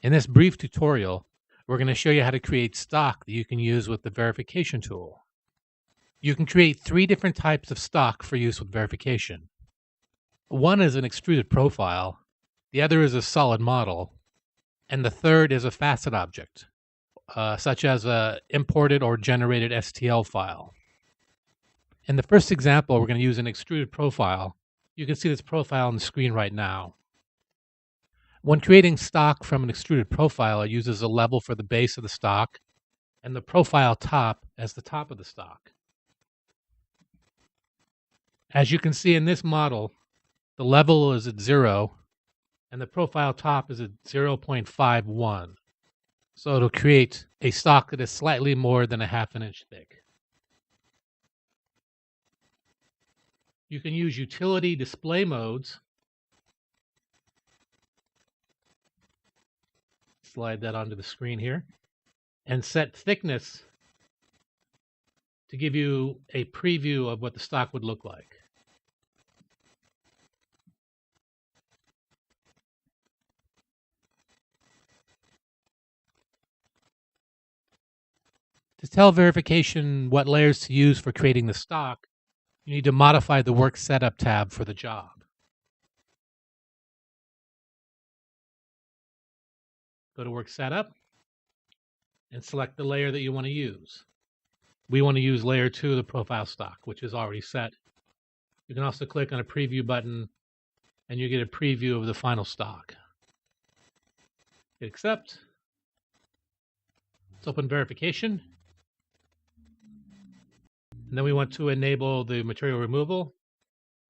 In this brief tutorial, we're going to show you how to create stock that you can use with the verification tool. You can create 3 different types of stock for use with verification. One is an extruded profile, the other is a solid model, and the third is a facet object, such as a imported or generated STL file. In the first example, we're going to use an extruded profile. You can see this profile on the screen right now. When creating stock from an extruded profile, it uses a level for the base of the stock and the profile top as the top of the stock. As you can see in this model, the level is at 0 and the profile top is at 0.51. So it'll create a stock that is slightly more than a ½ inch thick. You can use utility display modes. Slide that onto the screen here, and set thickness to give you a preview of what the stock would look like. To tell verification what layers to use for creating the stock, you need to modify the Work Setup tab for the job. Go to Work Setup and select the layer that you want to use. We want to use layer 2 of the profile stock, which is already set. You can also click on a preview button and you get a preview of the final stock. Hit accept. Let's open verification. And then we want to enable the material removal.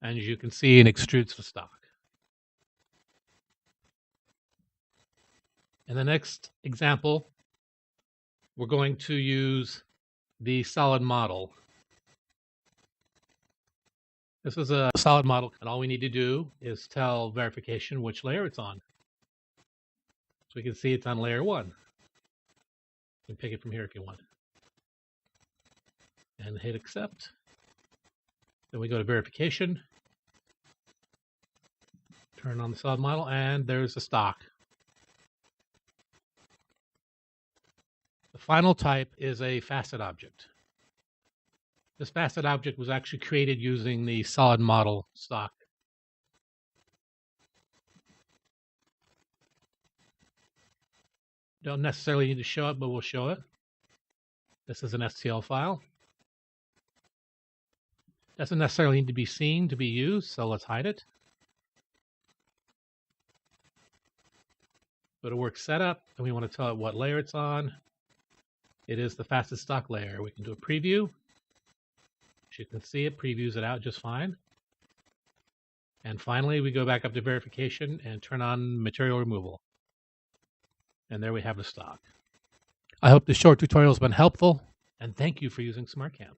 And as you can see, it extrudes the stock. In the next example, we're going to use the solid model. This is a solid model, and all we need to do is tell verification which layer it's on. So we can see it's on layer 1. You can pick it from here if you want. And hit accept. Then we go to verification. Turn on the solid model, and there's the stock. The final type is a facet object. This facet object was actually created using the solid model stock. Don't necessarily need to show it, but we'll show it. This is an STL file. Doesn't necessarily need to be seen to be used, so let's hide it. Go to Work Setup, and we want to tell it what layer it's on. It is the facet stock layer. We can do a preview. As you can see, it previews it out just fine. And finally, we go back up to verification and turn on material removal. And there we have the stock. I hope this short tutorial has been helpful, and thank you for using SmartCAM.